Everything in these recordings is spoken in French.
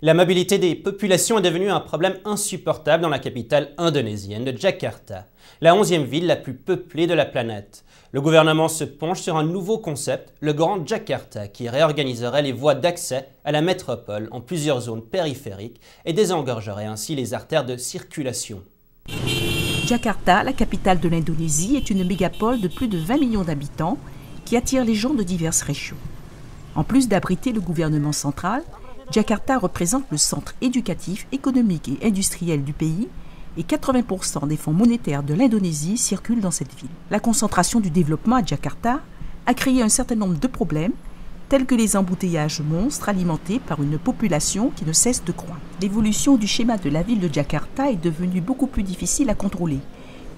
La mobilité des populations est devenue un problème insupportable dans la capitale indonésienne de Jakarta, la 11e ville la plus peuplée de la planète. Le gouvernement se penche sur un nouveau concept, le Grand Jakarta, qui réorganiserait les voies d'accès à la métropole en plusieurs zones périphériques et désengorgerait ainsi les artères de circulation. Jakarta, la capitale de l'Indonésie, est une mégapole de plus de 20 millions d'habitants qui attire les gens de diverses régions. En plus d'abriter le gouvernement central, Jakarta représente le centre éducatif, économique et industriel du pays et 80% des fonds monétaires de l'Indonésie circulent dans cette ville. La concentration du développement à Jakarta a créé un certain nombre de problèmes, tels que les embouteillages monstres alimentés par une population qui ne cesse de croître. L'évolution du schéma de la ville de Jakarta est devenue beaucoup plus difficile à contrôler.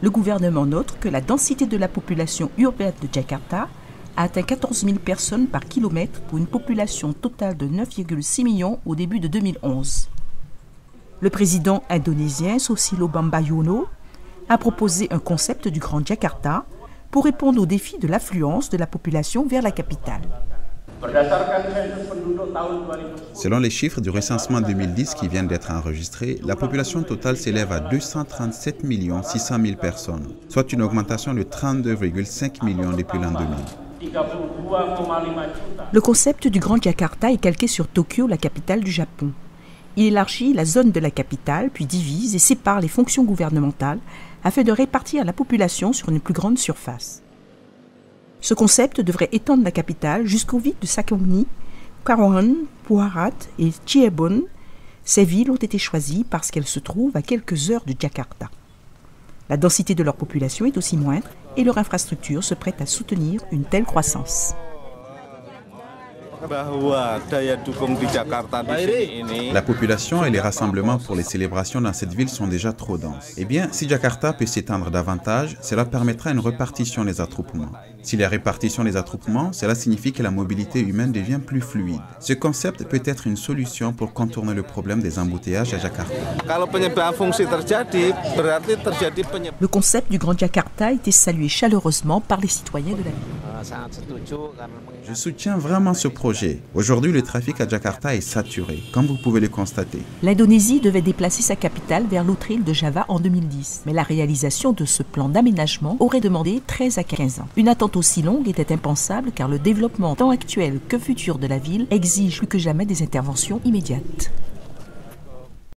Le gouvernement note que la densité de la population urbaine de Jakarta a atteint 14 000 personnes par kilomètre pour une population totale de 9,6 millions au début de 2011. Le président indonésien Susilo Bambang Yudhoyono a proposé un concept du Grand Jakarta pour répondre aux défis de l'affluence de la population vers la capitale. Selon les chiffres du recensement 2010 qui viennent d'être enregistrés, la population totale s'élève à 237 600 000 personnes, soit une augmentation de 32,5 millions depuis l'an 2000. Le concept du Grand Jakarta est calqué sur Tokyo, la capitale du Japon. Il élargit la zone de la capitale, puis divise et sépare les fonctions gouvernementales afin de répartir la population sur une plus grande surface. Ce concept devrait étendre la capitale jusqu'aux villes de Sakauhuni, Karawan, Puarat et Cirebon. Ces villes ont été choisies parce qu'elles se trouvent à quelques heures de Jakarta. La densité de leur population est aussi moindre et leur infrastructure se prête à soutenir une telle croissance. La population et les rassemblements pour les célébrations dans cette ville sont déjà trop denses. Eh bien, si Jakarta peut s'étendre davantage, cela permettra une répartition des attroupements. Si la répartition des attroupements, cela signifie que la mobilité humaine devient plus fluide. Ce concept peut être une solution pour contourner le problème des embouteillages à Jakarta. Le concept du Grand Jakarta a été salué chaleureusement par les citoyens de la ville. Je soutiens vraiment ce projet. Aujourd'hui, le trafic à Jakarta est saturé, comme vous pouvez le constater. L'Indonésie devait déplacer sa capitale vers l'autre île de Java en 2010. Mais la réalisation de ce plan d'aménagement aurait demandé 13 à 15 ans. Une attente aussi longue était impensable car le développement tant actuel que futur de la ville exige plus que jamais des interventions immédiates.